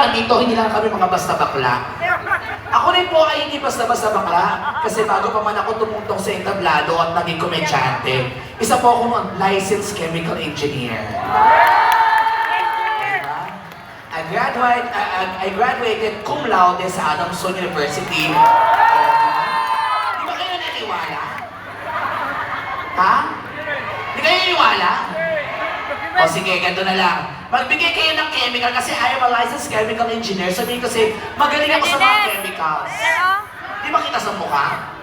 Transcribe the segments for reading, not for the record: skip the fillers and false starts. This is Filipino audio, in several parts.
nandito, hindi lang kami mga basta bakla. Ako rin po ay hindi basta-basta bakla. Kasi bago pa man ako tumungtong sa entablado at naging komedyante, isa po akong licensed chemical engineer. I graduated cum laude sa Adamson University. Di ba kayo naniniwala? Ha? Di kayo naniniwala? O sige, ganito na lang. Magbigay kayo ng chemical kasi I am a licensed chemical engineer. Sabihin kasi, magaling ako sa mga chemicals. Di ba kita sa mukha?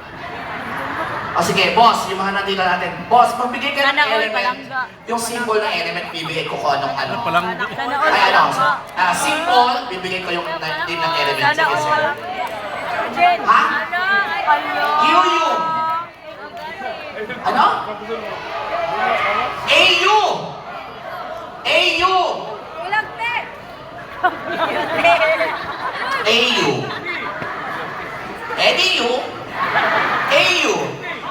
O sige, boss, yung mga nandito natin. Boss, magbigay ka ng element. Yung symbol ng element, bibigay ko kung anong ano. Ay, ano? Symbol, bibigay ko yung din ng element. Sige, sir. Ha? Helium. Ano? AU. AU. AU. EDU. AU.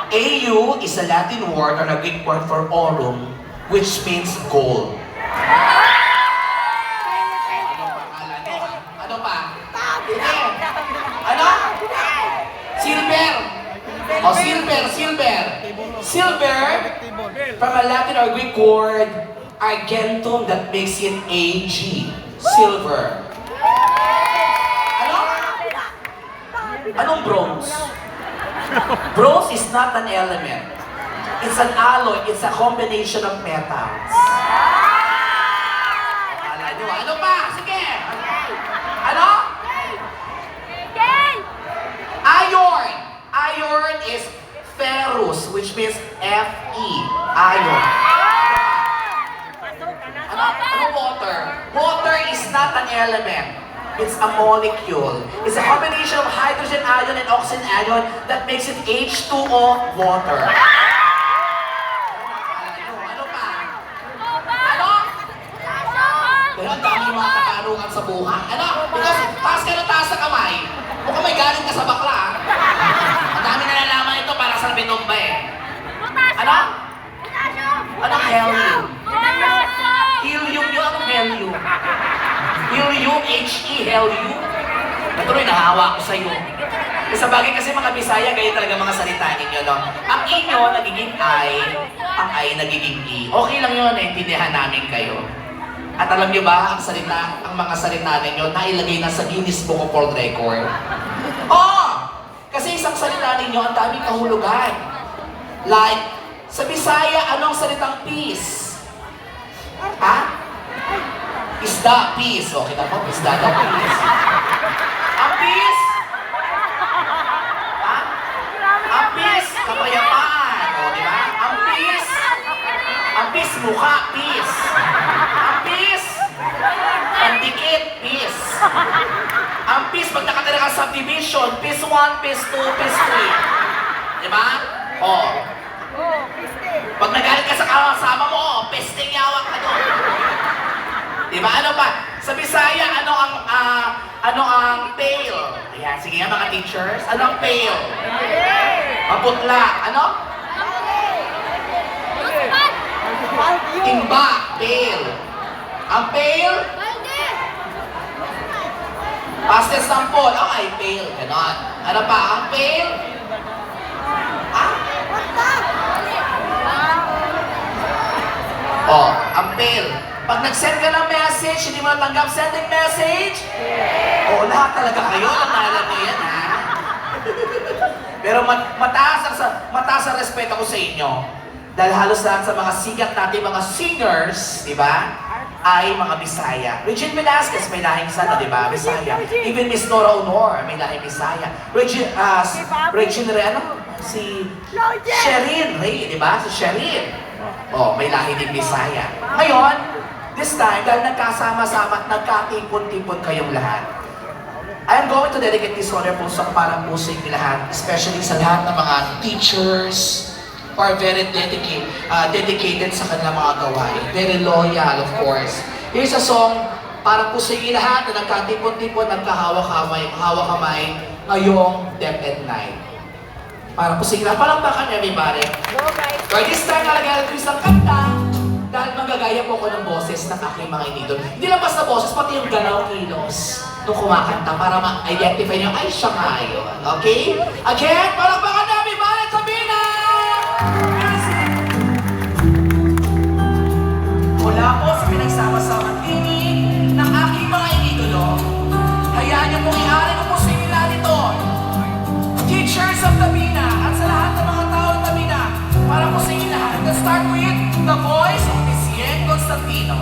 AU is a Latin word or a Greek word for aurum, which means gold. Ano pa? Ano? Silver. Oh, silver. Silver, from a Latin or Greek word, argentum, that makes it AG. Silver. Ano? Anong bronze? Bronze is not an element. It's an alloy. It's a combination of metals. Ano pa? Sige! Ano? Iron! Iron is ferrous, which means Fe. Iron. Ano water? Water is not an element. It's a molecule. It's a combination of hydrogen ion and oxygen ion that makes it H2O water. Ano pa? Ano? Pero ang dami mga katarungan sa buhay. Ano? Because taas ka na taas sa kamay. Mukhang may galing ka sa bakla. Ang dami na nalaman ito para sa binomba eh. Ano? Anong helium? Helium yun. Anong helium? Helium, H-E, helium. Natuloy, nahawa ko sa'yo. Sa bagay kasi mga Bisaya, ganyan talaga mga salita ninyo, no? Ang inyo, nagiging I, ang I, nagiging E. Okay lang yun, naintindihan namin kayo. At alam niyo ba, ang mga salita ninyo, nailagay na sa Guinness Book of World Record? Oh! Kasi isang salita ninyo, ang daming kahulugan. Like, sa Bisaya, anong salitang peace? Ha? Isda, peace. O, kita mo, isda daw, peace. Ang peace? Ha? Ang peace, kapayapaan. O, di ba? Ang peace, mukha, peace. Ang peace, pandikit, peace. Ang peace, pag nakatira ka sa subdivision, peace 1, peace 2, peace 3. Di ba? O. Pag nagalit ka sa kasama mo, pesting yawak ka doon. Diba? Ano pa? Sa Bisaya, ano ang pale? Ayan, sige nga mga teachers. Ano ang pale? Maputla. Ano? Timba. Pale. Ang pale? Past example. Oh, ay pale. Ganon. Ano pa? Ang pale? Ah? Oh, ang pale. Pag nag-send ka ng message, hindi mo natanggap sending message? Oo, lahat talaga kayo. Alam niyo yan, ha? Pero mataas ang respeto ko sa inyo. Dahil halos lahat sa mga sikat natin, mga singers, di ba? Ay mga Bisaya. Regine Velasquez, may lahing sana, di ba? Bisaya. Even Miss Nora Honor, may lahing Bisaya. Regine Ray, ano? Si Sherin Ray, di ba? Si Sherin. Oh, may lahi din Bisaya. Ngayon, this time, dahil nagkasama-sama at nagkatipon-tipon kayong lahat, I am going to dedicate this wonderful song para po sa inyo lahat, especially sa lahat ng mga teachers who are very dedicated sa kanilang mga gawain. Very loyal, of course. Here's a song para po sa inyo lahat na nagkatipon-tipon, nagkahawak-kamay ngayong DepEd Night. Para po sa inyo lahat. Palakpakan, everybody. For this time, nalagay ko isang kanta. Dahil magagaya po ko ng boses ng aking mga inidol. Hindi lang basta boses, pati yung galaw kilos. nung kumakanta para ma-identify niyo, ay siya nga yun. Okay? Again, palakpakan namin, Valet Sabina! Mula po sa pinagsama-samang tinig ng aking mga idolo, hayaan niyo pong i-ari ko po sa inyo lahat ito. Teachers of Tabina at sa lahat ng mga tao ng Tabina, para po sa inyo lahat. Let's start with the voice of Miss Yen Constantino.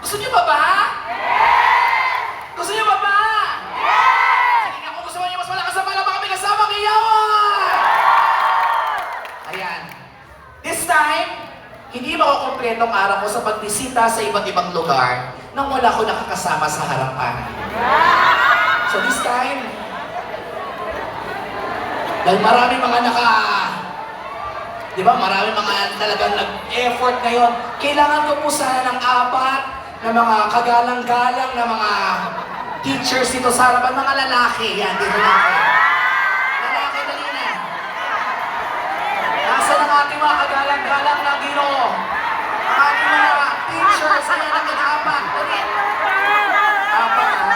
Gusto niyo ba ba? Yes! Gusto niyo ba ba? Yes! Sige nga, kung gusto niyo mas malakas na pala, baka may kasama kiyawan! Ayan. This time, hindi makukumpletong araw ko sa pagbisita sa iba't ibang lugar nang wala ko nakakasama sa harapan. So this time, dahil maraming mga di ba, maraming mga talagang nag-effort ngayon, kailangan ko po sana ng apat na mga kagalang-galang na mga teachers dito sa harapan, mga lalaki. Yan, dito lalaki. Lalaki, dali na. Nasa ng ating mga kagalang-galang na Ginoo. Ang ating mga teachers, ayan ang apat. Dali. Apat, ha?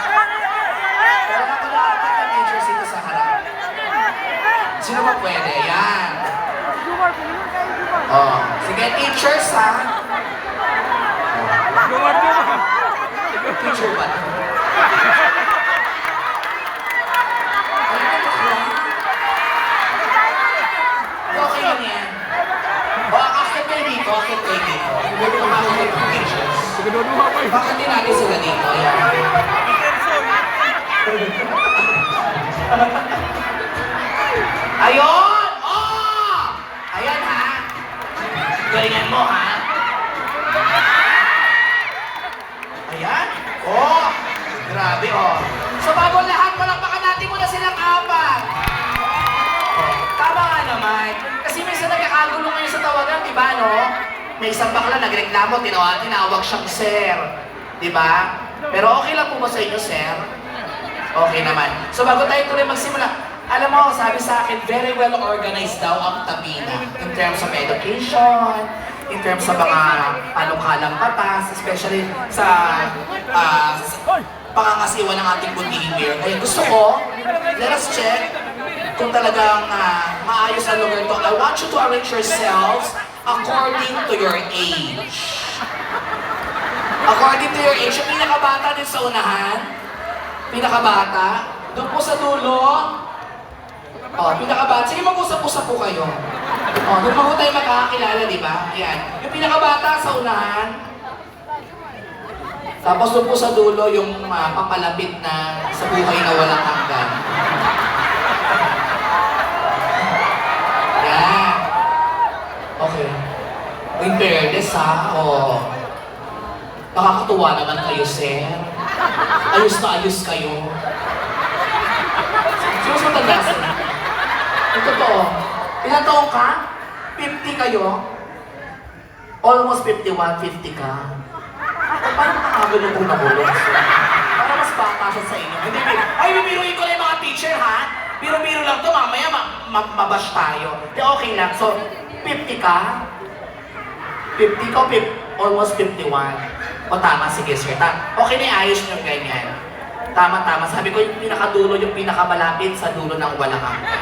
Kailangan ko na apat na teachers dito sa harapan. Sino ba pwede? Yan. Oh, sige, teachers, ha? Teacher ba? Okay lang yan. O, akit kayo dito, akit kayo dito. Pwede kumakit. Bakit din natin sila dito? Ayan. Ayun! Oh! Ayan ha. Galingan mo ha. Ayan. Oh! Grabe oh. So bago lahat, palakpakan natin muna silang apat. Oh, tama nga naman. Kasi minsan nagkakagulo ngayon sa tawagan, di ba no? May isang bakla nagreklamo, tinawag siyang sir. Di ba? Pero okay lang po ba sa inyo, sir? Okay naman. So bago tayo tuloy magsimula, alam mo, sabi sa akin, very well organized daw ang Tabina in terms of education, in terms of mga panukalang batas, especially sa pangangasiwa ng ating good behavior. Kaya gusto ko, let us check kung talagang maayos ang lugar ito. I want you to arrange yourselves according to your age. According to your age, yung pinakabata din sa unahan, pinakabata, doon po sa dulo, pinakabata, sige mag-usap-usap po kayo. Doon po tayo makakakilala, di ba? Ayan. Yung pinakabata sa unahan, tapos doon po sa dulo, yung papalapit na sa buhay na walang hanggan. Ayan. Okay. In fairness ha, nakakatuwa naman kayo, sir. Ayos na ayos kayo. Sino sa tanda, sir? Ang totoo. Ilang taong ka? 50 kayo? Almost 51, 50 ka. Paano makakagulo kong nabulong, sir? Para mas bata siya sa inyo. Hindi, ay, bibiruin ko lang yung mga teacher, ha? Biro-biro lang to, mamaya mabash tayo. Di okay lang. So, 50 ka? 50 ka, almost 51. O tama, sige sir. Okay na ayos nyo ganyan. Tama. Sabi ko yung pinakadulo, yung pinakamalapit sa dulo ng walang hanggan.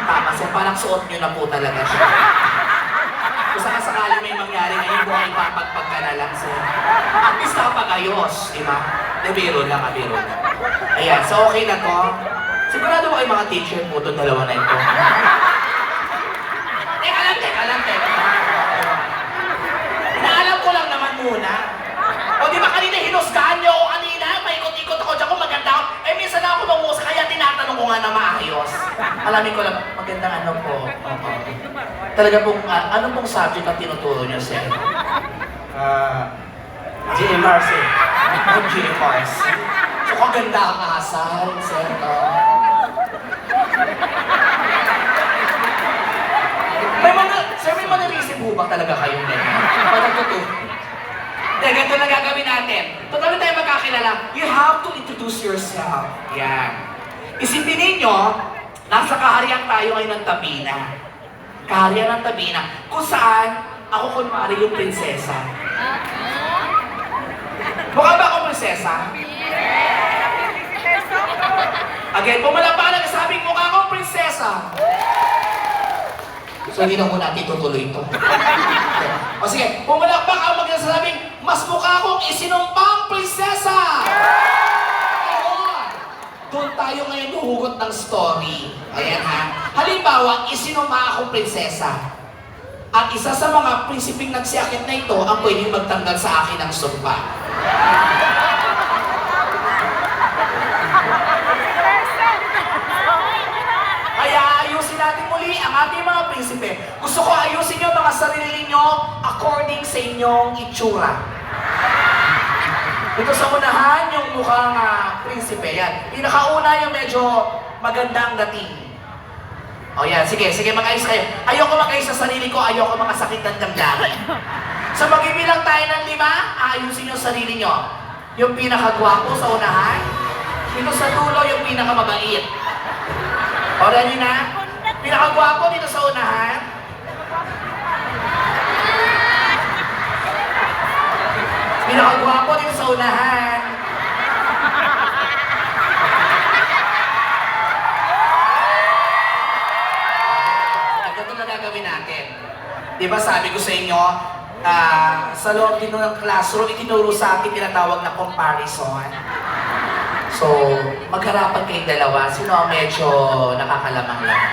Tama sir, parang suot nyo na po talaga siya. Kung sakasakali may mangyari ngayon, buhay papagpag ka na lang sir. At least nakapag-ayos, di ba? Biro lang. Ayan, so okay na to. Sigurado ba kayo mga teacher po itong dalawa na ito? Teka lang. Naalam ko lang naman muna. O di ba kanina hinusgahan niyo ako kanina? Paikot-ikot ako dyan kung maganda ako. Eh minsan na ako mangusa kaya tinatanong ko nga na maayos. Alamin ko lang, magandang ano po. Talaga pong, ano pong subject ang tinuturo niyo, sir? GMRC. GMRC. So kaganda ang asal, sir. May manalisip po ba talaga kayong ganyan? Pagkatuto. Dahil ganito na gagawin natin. Total tayo magkakilala. You have to introduce yourself. Yan. Isipin ninyo, nasa kaharian tayo ngayon ng Tabina. Kaharian ng Tabina. Kung saan, ako kunwari yung prinsesa. Mukha ba ako prinsesa? Again, pumalapalan na sabing mukha akong prinsesa. So hindi na muna natin tutuloy ito. O sige, pumalakpak ang magsasabing, mas mukha akong isinumpang prinsesa! Ayun! Doon tayo ngayon huhugot ng story. Ayan ha. Halimbawa, isinumpa akong prinsesa. At isa sa mga prinsiping nagsiyakit na ito ang pwedeng magtanggal sa akin ng sumpa. Kaya ayusin natin muli ang ating mga prinsipe. Gusto ko ayusin nyo mga sarili nyo according sa inyong itsura. Dito sa unahan, yung mukhang prinsipe. Yan. Pinakauna yung medyo magandang dating. O yan, sige, mag-ayos kayo. Ayoko mag-ayos sa sarili ko, ayoko mga sakit ng damdamin. So magbibilang tayo ng 5, aayusin yung sarili nyo. Yung pinakagwapo sa unahan, dito sa dulo yung pinakamabait. O ready na? Pinakagwapo dito sa unahan. Pinakagwapo dito sa unahan. Ganito na gagawin natin. Diba sabi ko sa inyo, sa loob din ng classroom, itinuro sa akin tinatawag na comparison. So, magharapan kayong dalawa. Sino ang medyo nakakalamang lang?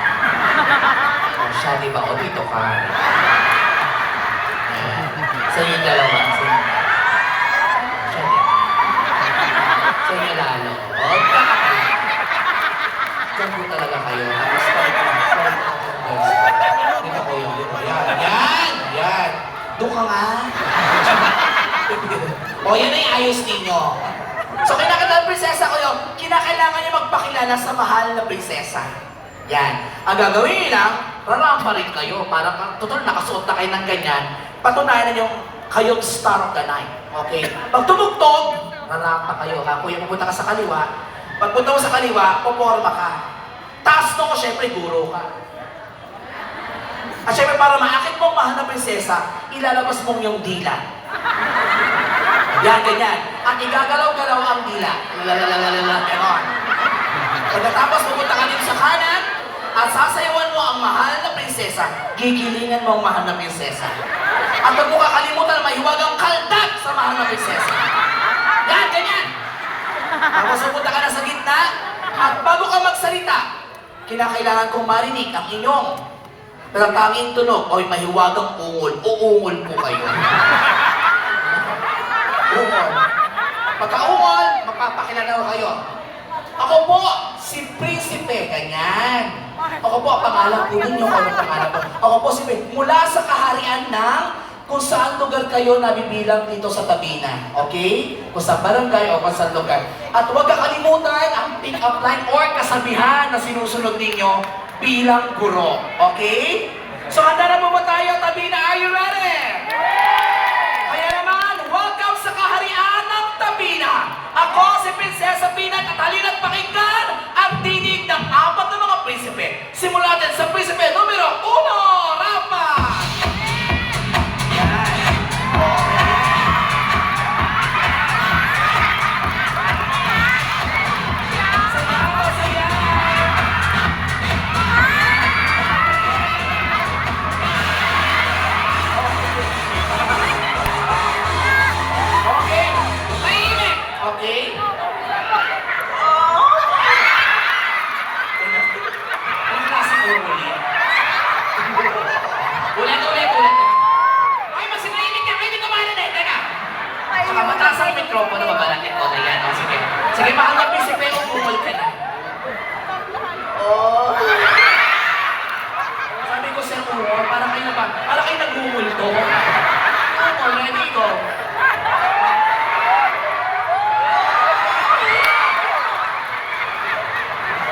O, siya, di ba? O, dito ka. Sa inyo dalawa. Sa inyo lalo. O, diyan po talaga kayo. Tapos dito ko yun. Yan. Doon ka nga. O, yan ay ayos ninyo. So, kinakailangan prinsesa ko yun, kinakailangan niyo magpakilala sa mahal na prinsesa. Yan. Ang gagawin niyo lang, rarampa rin kayo. Parang, total, nakasuot na kayo ng ganyan. Patunayan na yung kayong star of the night. Okay? Pag tumugtog, rarampa kayo. Kuya, pupunta ka sa kaliwa. Pag punta mo sa kaliwa, puporma ka. Taas nung, syempre, guro ka. At syempre, para maakit mo ang mahal na prinsesa, ilalabas mong yung dila. Yan, ganyan. At igagalaw-galaw ang dila. Lalalala, ganon. Pagkatapos, pupunta ka din sa kanan, at sasayawan mo ang mahal na prinsesa, gigilingan mo ang mahal na prinsesa. At huwag mo kakalimutan na mahiwagang kaldag sa mahal na prinsesa. Yan, ganyan. Tapos pupunta ka na sa gitna, at bago ka magsalita, kinakailangan kong marinig ang inyong natatanging tunog o mahiwagang ungol. Uungol po kayo. Ungol. Pagka-ungol, magpapakilala ko kayo. Ako po, si Prinsipe. Ganyan. Ako po, pangalan po ninyo. Ano pangalan po? Ako po si Prinsipe. Mula sa kaharian ng kung saan lugar kayo nabibilang dito sa Tabina. Okay? Kung saan barangay o kung saan lugar. At huwag kakalimutan ang pick-up line or kasabihan na sinusunod ninyo bilang guro. Okay? So, handa na po ba tayo, Tabina? Are you ready? Kaya naman, welcome sa kaharian ng Tabina. Ako si Prinsesa Pina at halina't pakinggan at dinig ng apat na mga prinsipe. Simulan natin sa prinsipe numero 1, Rafa! Mikropono, mabalakit ko na yan. O, sige. Sige, mahal na prinsipe, umungol ka na. Oh. Sabi ko sir, umungol, para kayo nag-umulto. Umungol, ready ko.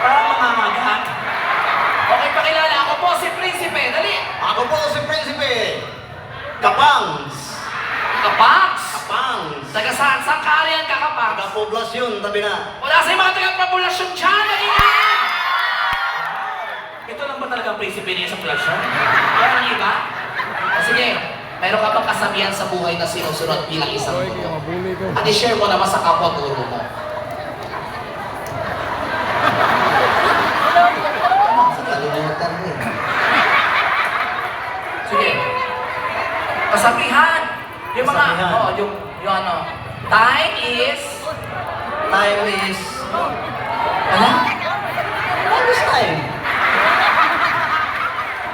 Parang mamamagat. Okay, pakilala. Ako po si Prinsipe. Dali. Ako po si Prinsipe Kapangs. Kapangs? Kapangs. Taga saan? Saan kaharian ka, Kapangs? Taga Poblasyon, Tabina. Wala sa mga taga-populasyon dyan! Ganyan! Ito lang ba talaga ang prinsipe niya sa populasyon? Kaya ang iba? O sige, meron ka bang kasabihan sa buhay na sinusunod bilang isang guro? At i-share mo naman sa kapwa guro mo. Sige. Kasabihan! Yung mga, Kasabihan. yung ano, time is... Time is... Ano? Time is time.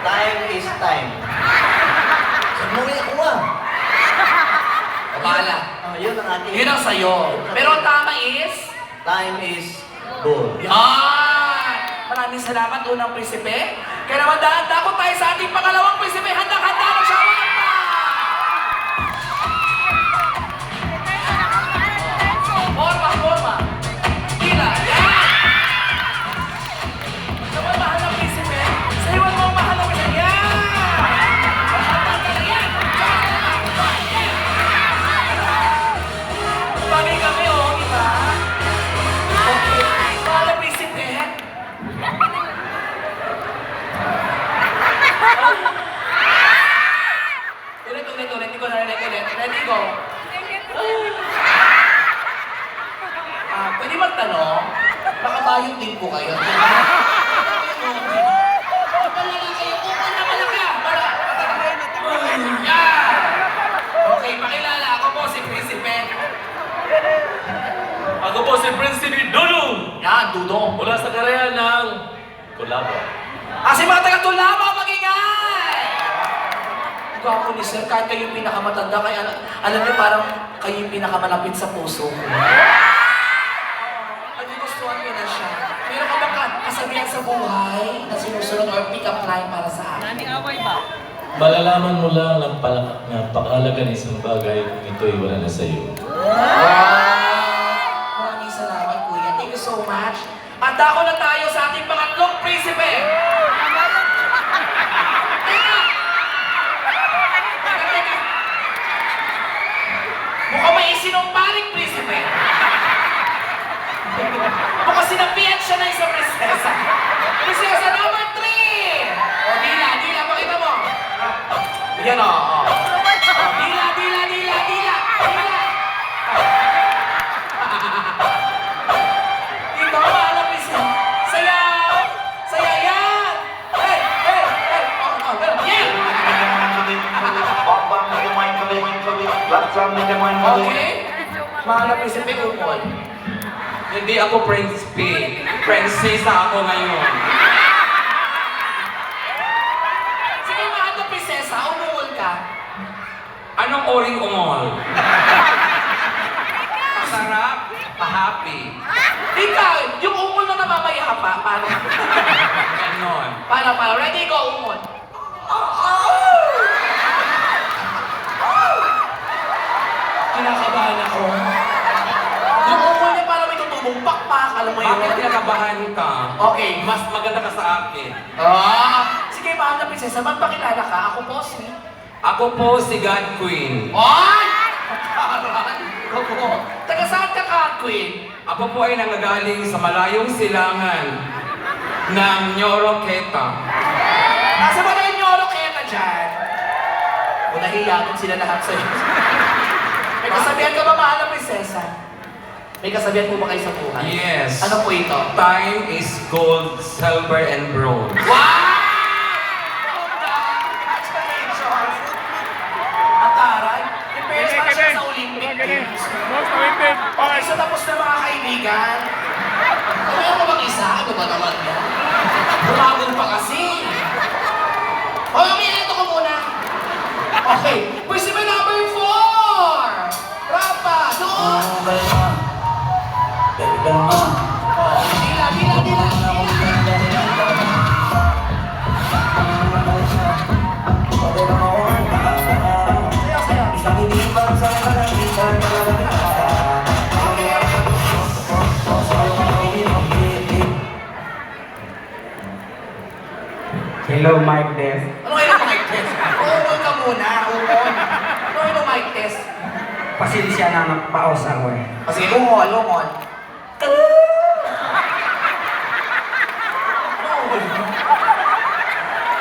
Time is time. Sabi ako nga. Bahala. Yun ang ating... Yun ang sayo. Pero ang tama is... Time is gold. Yan! Maraming salamat, unang prinsipe. Kaya naman dahanda ko tayo sa ating pangalawang prinsipe. Handang-handa na siya. Forma. Tila. Yan! Naman mahal ng prinsipe. Sa iwan mo ang mahal ng prinsipe. Yan! Yan! Bagay kami, oh, di ba? Okay. Mahal ng prinsipe. Ulit. Hindi ko narinig ulit. Ready, go. Pwede magtanong, nakabayot din po kayo. Palala kayo, upal na malaka! Yan! Okay, pakilala. Ako po si Prinsipe. Ako po si Prinsipe Dudong! Yan, Dudong. Mula sa karya ng Kulabo. Si mga taga-Tulama, mag-ingay! Gwapo ni Sir, kahit kayo yung pinakamatanda, kaya alam niyo parang kayo yung pinakamalapit sa puso. kasabihan sa buhay na sinusunod or pick-up line para sa akin? Nani away ba? Malalaman mo lang ang napakahalaga ng isang bagay kung ito'y wala na sa iyo. Maraming salamat, Kuya. Thank you so much. At ako na tayo sa ating pangatlong prinsipe. Teka! Teka. Mukhang may isinumpaling prinsipe. Mukhang sinapian siya na isang prinsesa. Prinsesa number 3! O, dila, pakita mo. Yan o. Dila. Dito, maalam prinsesa. Sayaw yan. Hey. Yeah! Okay? Maalam prinsesa, umol. Hindi ako prinsipe. Prinsesa ako ngayon. Sige, maalam prinsesa, umul ka. Anong oring ungol? Masarap, pa-happy. Ikaw, yung umul na namamayapa, paano? Ganon. Paano? Ready, go, umul. Kinakabahan ako. Yung umul niya parang may tutubong pakpak, alam mo yun? Bakit kinakabahan ka? Okay. Mas maganda ka sa akin. Sige, mahal na prinsesa, magpakilala ka. Ako po si... Ako po si God Queen. Ay! Ako. Taga saan ka ka, Queen? Ako po ay nanggagaling sa malayong silangan ng Nyoroqueta. Nasa ba na yung Nyoro Keta dyan? O nahiyagan sila lahat sa'yo. May kasabihan ka ba, mahal na prinsesa? May kasabihan po ba kayo sa buhay? Yes. Ano po ito? Time is gold, silver, and bronze. Wow! Congratulations! Ang taray. Yung parents pa siya sa Olympic Games. Okay, so tapos na mga kaibigan. Meron ka bang isa? Ano ba naman yan? Bumagon pa kasi. O, ito ko muna. Okay, pwede number 4! Rapa, doon! Dila. Hello, Mike Des. Ano kayo ng mic test? Uungol ka muna, uungol. Ano kayo ng mic test? Pasensya na nagpaos ako eh. Kasi ungol.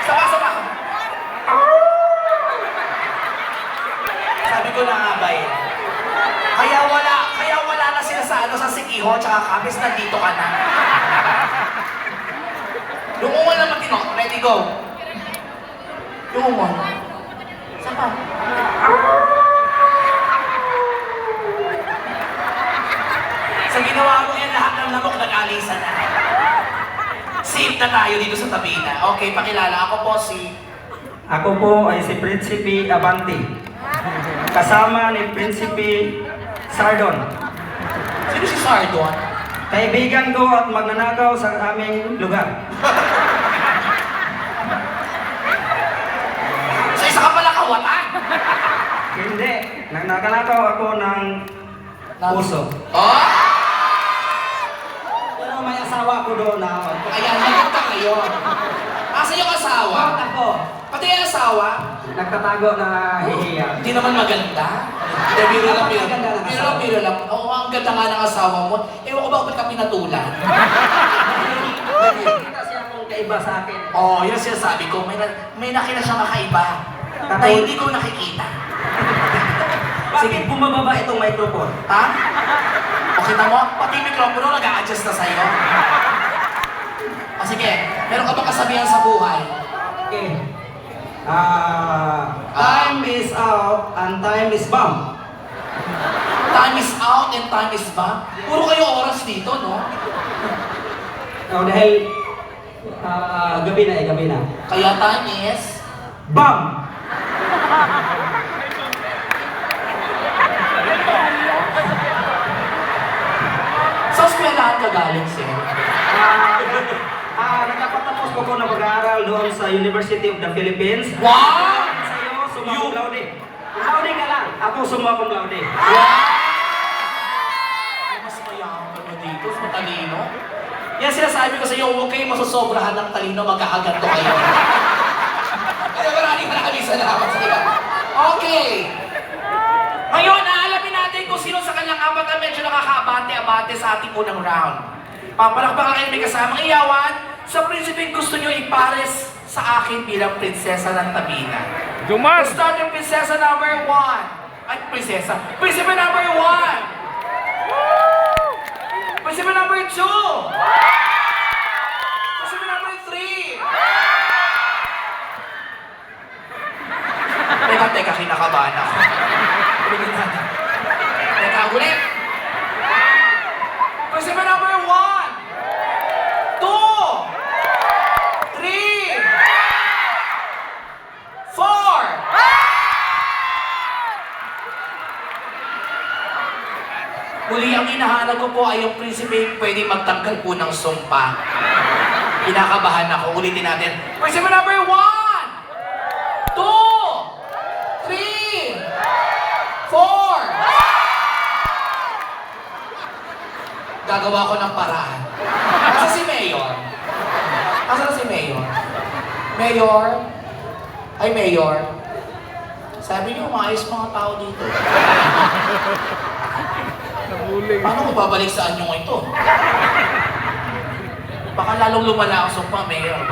Sama. Sabi ko na nga ba eh. Kaya wala na sila sa Sikiho, tsaka Kapis, nandito ka na. Yung ungol na matino, ready, go. Yung ungol. Saan pa? Sa ginawa mo yan, lahat ng lamok nag-alisa na. Safe na tayo dito sa tabi na. Okay, pakilala. Ako po si... Ako po ay si Prinsipe Abante. Kasama ni Prinsipe Sardon. Sino si Sardon? Kaibigan ko at magnanakaw sa aming lugar. So isa ka pala kawatan? Hindi. Nagnanakaw ako ng puso. Oh? Pero may asawa ko doon na... Ayan, maganda kayo. Asa yung asawa? Ako. Pati yung asawa? Nagtatago na hihiya. Hindi naman maganda. Hindi, biro lang. Biro lang. Oo, ang ganda nga ng asawa mo. Ewan ko ba ba't ka pinatulan? Kasi akong kaiba sa akin. Oo, yun siya sabi ko. May nakita siyang kakaiba na hindi ko nakikita. Bakit bumababa itong microphone? Ha? O kita mo, pati yung mikropono nag-a-adjust na sa'yo. O sige, meron ka ba kasabihan sa buhay? Okay. Time is out and time is bomb. Time is out and time is back. Puro kayo oras dito, no? Dahil gabi na. Kaya time is... Bomb! Sa eskwelahan ka galing, sir? po ko na pag-aaral doon sa University of the Philippines. Wow! Sa'yo, summa cum laude. Cum laude ka lang. Ako summa cum laude. Ay, mas mayaman ka ba dito? Mas matalino? Yan sinasabi ko sa iyo, huwag kayong masosobrahan ng talino, magkakaganto kayo. Kaya maraming salamat sa iyo. Okay. Ngayon, aalamin natin kung sino sa kanyang apat na medyo nakakaabante-abante sa ating unang round. Papalakpakan kayo may kasamang iyawan sa prinsipeng gusto nyo ipares sa akin bilang prinsesa ng Tabina. Dumas! Let's start yung prinsesa number 1. Ay, prinsesa. Prinsesa number 1. Prinsesa number 2. Prinsesa number 3. Teka, kinakabahan ako. Teka, ulit. Prinsesa number 1. 2. 3. 4. Muli ang hinahanap ko po ay yung prinsipe pwede magtanggal po ng sumpa. Kinakabahan ako. Ulitin natin. Prinsipe number 1, 2, 3, 4. Gagawa ko ng paraan. Asa si Mayor? Asa na si Mayor? Mayor? Ay, Mayor. Sabi niyo, maayos mga tao dito. Paano ko babalik sa anyong ito? Baka lalong lumala ang sumpa, Mayor.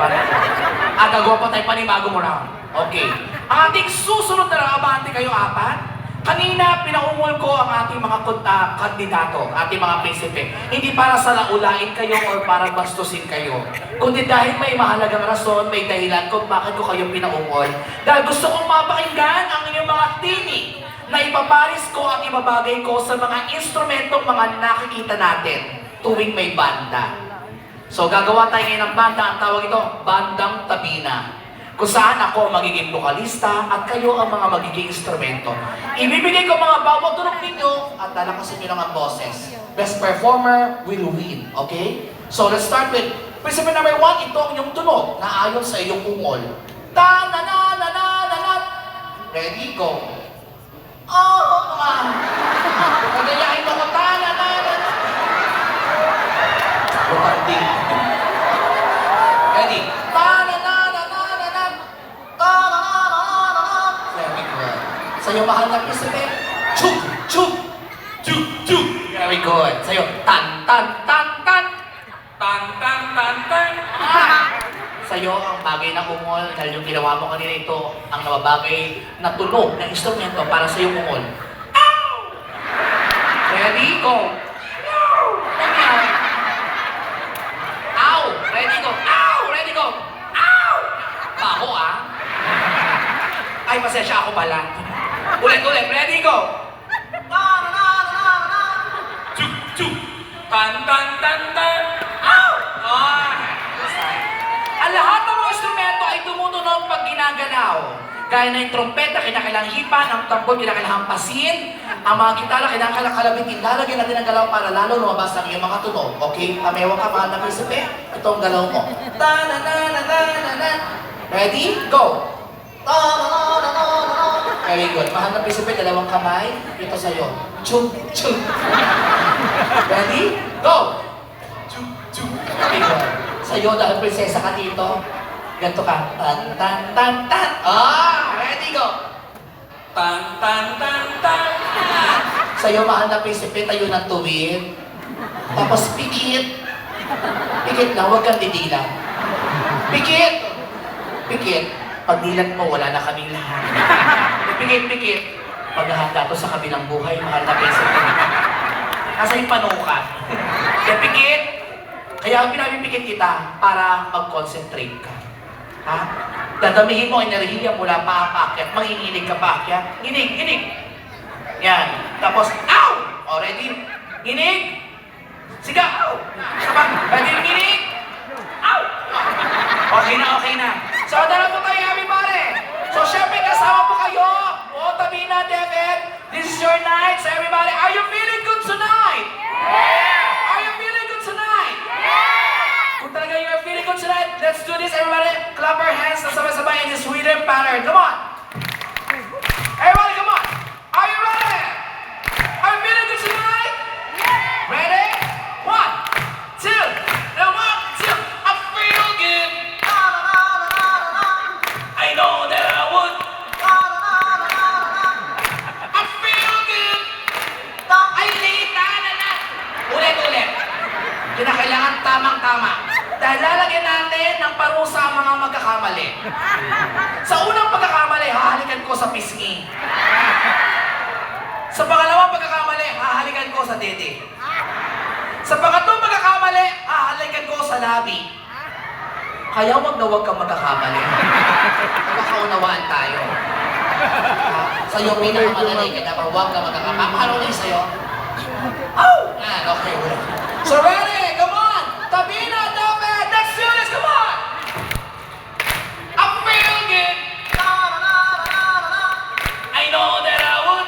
Gagawa pa tayo panibagong round. Okay. Ang ating susunod na nakabante kayo apat. Kanina, pinaungol ko ang ating mga kandidato, ating mga prinsipe. Hindi para sa laulain kayo or para bastusin kayo. Kundi dahil may mahalagang rason, may dahilan kung bakit ko kayo pinaungol. Dahil gusto kong mapakinggan ang inyong mga tinig na ipaparis ko at ibabagay ko sa mga instrumentong mga nakikita natin tuwing may banda. So gagawa tayo ngayon ng banda, ang tawag ito, Bandang Tabina. Kung saan ako magiging vokalista at kayo ang mga magiging instrumento. Ibibigay ko mga bawat tunog ninyo at lalakasin nyo lang ang boses. Best performer will win, okay? So let's start with principle number 1, ito ang inyong tunog na ayon sa iyong ungol. Ta-na-na-na-na-na-na. Ready, go. Oh, pagayahin mo ko, ta-na-na-na-na. Bukanding. Ready? Ta-na-na-na-na-na-na. Ta-na-na-na-na-na. Very good. Sa'yo, mahal na pisipe. Chuk! Chuk! Chuk! Chuk! Very good. Sa'yo, tan-tan-tan-tan. Tan-tan-tan-tan! Sa'yo, ang bagay na ungol, dahil yung ginawa mo kanina ito, ang nababagay na tunog ng instrumento para sa iyong ungol. Ow! Ready, go! Ow! Ow! Ready, go! Ow! Ready, go! Ow! Baho, ah! Ay, pasensya ako pala. Ulit, ready, go! Chuk! Chuk! Tan-tan-tan-tan! Ow! Ah! Ang lahat ng mga instrumento ay tumutunog pag ginagalaw. Gaya na yung trompeta, kinakailangang hipan, ang tambol, kinakailangang hampasin, ang mga gitara, kinakailangang kalabitin. Lalagyan natin ang galaw para lalo lumabas ang iyong mga tunog. Okay? Pamewa ka, mahal na prinsipe. Ito ang galaw mo. Ta-na-na-na-na-na-na. Ready? Go! Ta-na-na-na-na-na-na. Very good. Mahal na prinsipe, dalawang kamay. Ito sa'yo. Chum! Chum! Ready? Go! Chum! Chum! Very good. Sa'yo, dahil prinsesa ka dito, ganito ka. Tan, tan, tan, tan. Ah! Ready, go! Tan-tan-tan-tan! Sa'yo, mahal na prinsipe, tayo ng tuwid. Tapos pikit. Pikit na, huwag kang didilan. Pikit! Pikit. Pag dilat mo, wala na kaming lahat. Pikit. Paghahanda to sa kabilang buhay, mahal na prinsipe. Nasa yung panukat. Kaya pikit. Kaya pinapipikit kita para mag-concentrate ka. Ha? Dadamihin mo ang enerhiya mula paakyat. Manginginig ka paakyat. Ginig. Yan. Tapos, ow! O, ready? Ginig. Sigaw. Sabang, ready? Ginig. Ow! Okay na. So, dala po tayo, everybody. So, syempre, kasama po kayo. O, Tabina, David. This is your night. So, everybody, are you feeling good tonight? Yeah! Are you feeling good tonight? Yeah! Kung talaga you're feeling good tonight, let's do this. na sabay-sabay in this rhythm pattern. Come on! Everybody, come on! Are you ready? Are you feeling good tonight? Ready? 1, 2, and 1, 2. I feel good. I know that I would. I feel good. I need na. Ulit. Kinakailangan tamang-tama. Dahil lalagyan natin ng parusa ang mga magkakamali. Sa unang pagkakamali, hahalikan ko sa pisngi. Sa pangalawang pagkakamali, hahalikan ko sa dede. Sa pangatlong pagkakamali, hahalikan ko sa labi. Kaya wag na wag kang magkakamali. Magkakaunawaan tayo. Sa'yo pinakamadali, kaya dapat wag kang magkakamali. Ano ulit sa'yo? Oh! Okay. So ready? Come on! Tabina, dapat! Let's do this! Come on! I feel good! I know that I would!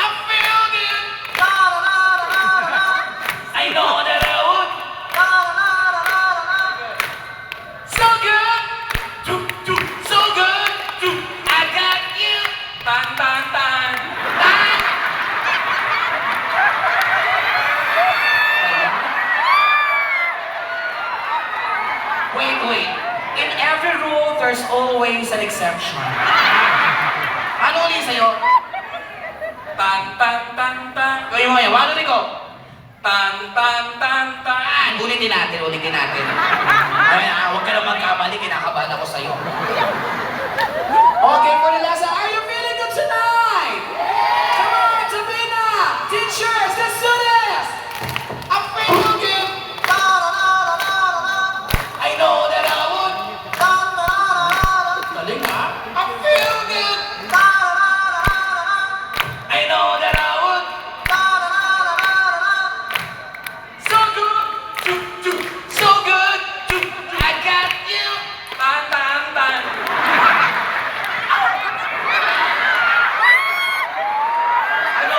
I feel good! I know that I would! So good! So good! I got you! Tan, tan, tan. Wait. In every rule, there's always an exception. Ano ulit sa'yo? Tan, tan, tan, tan. Gawin mo yan. Walo rin ko. Tan, tan, tan, tan. Ulitin natin. Ay, huwag ka na magkamali. Kinakabahan ako sa'yo. Okay, for the last, are you feeling good tonight? Come on, Tabina! Teachers, let's do this! I feel good! I know that I would! Galing ha? I feel good! I know that I would! So good! So good! I got you! Tan, tan, tan. Ano?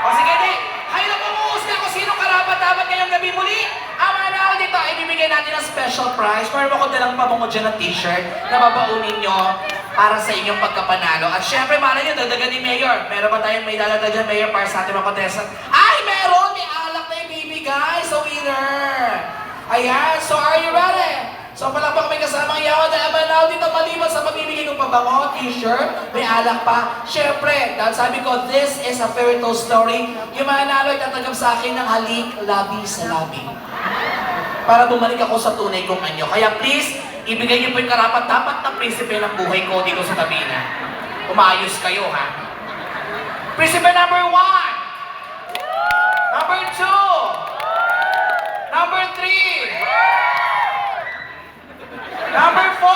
O sige, di. Kayo na pumuhusga kung sino karapat-dapat ngayong gabi muli. Ang mananalo dito, ibibigay natin ang special prize. Meron ako dalang pamungo dyan ng t-shirt na babaunin nyo para sa inyong pagkapanalo. At syempre, malay nyo, dagdagan ni Mayor. Meron ba tayong may dalaga dyan, Mayor, para sa ating mga contestant? Ay, meron! May alak na ibibigay sa winner! Ayan, so are you ready? So palakpak may kasamang yawa dahil mananalo dito maliban sa pamimigay ng pabango, t-shirt, may alak pa. Syempre, dahil sabi ko, this is a fairy tale story. Yung mananalo ay tatanggap sa akin ng halik, labi sa labi. Para bumalik ako sa tunay kong anyo. Kaya please, ibigay niyo po yung karapat-dapat na prinsipe ng buhay ko dito sa Tabina. Umayos kayo, ha? Prinsipe number 1. Number 2. Number 3. Number 4!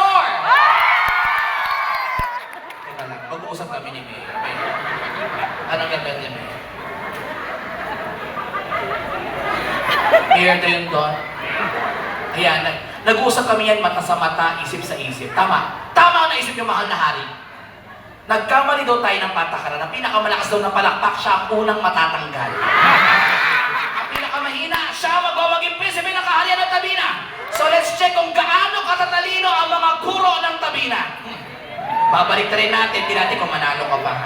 Teka lang, mag-uusap kami ni Mayor. Anong gagawin ni Mayor? Mayor na yun doon. Ayan, nag-uusap kami yan mata sa mata, isip sa isip. Tama. Tama ang naisip yung mahal na hari. Nagkamali daw tayo ng patakaran. Ang pinakamalakas daw na palakpak, siya ang unang matatanggal. Ang pinakamahina, siya ang magwawaging prinsipe ng kaharian ng Tabina. So let's check kung gaano katatalino ang mga guro ng Tabina. Babalik rin natin, di natin kung manalo ka pa.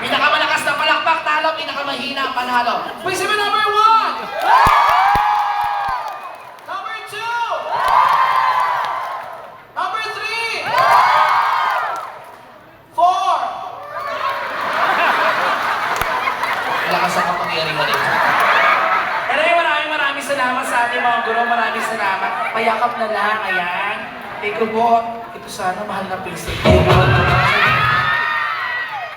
Pinakamalakas na palakpak, talo, pinakamahina, panalo. Prinsipe number 1! Number 2! Number 3! 4! Lakas ang kapangyari mo rin. Anyway, maraming salamat sa ating mga guro. Maraming salamat. Payakap na lang. Ayan. Thank you po. Ito sana, mahal na piso.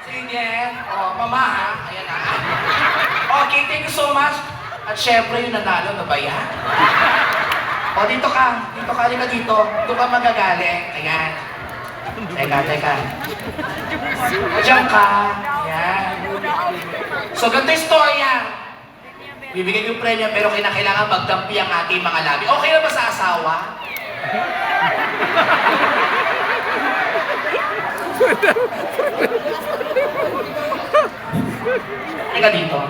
Sige. O, mama ha. Ayan ha. Okay, thank you so much. At syempre, yung nanalo na ba yan? O, dito ka. Dito ka. Halika dito. Dito ka magagaling. Ayan. Teka. Diyan ka. Ayan. So, ganito yung storya. Bibigyan yung premyo pero kailangan magdampi ang ating mga labi. Okay na ba sa asawa? Teka dito.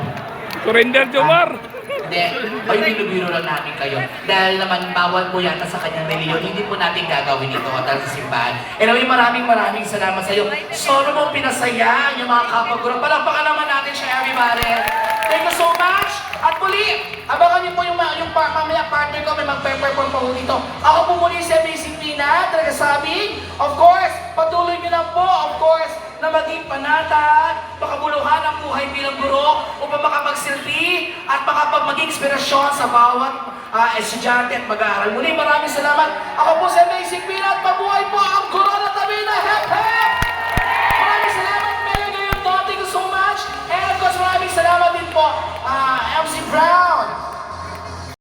Surrender, Jomar! Hindi. Ay, binubiro lang namin kayo. Dahil naman bawal po yata sa kanyang reliyon, hindi po natin gagawin ito dahil sa simbahan. Anyway, maraming salamat sa iyo. Solo mo pinasaya yung mga kapag-guro. Palakpakan naman natin siya, everybody. Thank you so much. At muli, abangan niyo po yung mamaya partner ko, may mag-perform pa po dito. Ako po muli si Amazing Pina, talaga sabing, of course, patuloy niyo lang po, of course, na maging panatag, makabuluhan ang buhay bilang guro upang makapagsilbi at maging inspirasyon sa bawat estudyante at mag-aaral. Muli, maraming salamat. Ako po si Amazing Pina at mabuhay po ang Guro na Tabi na Hep Hep!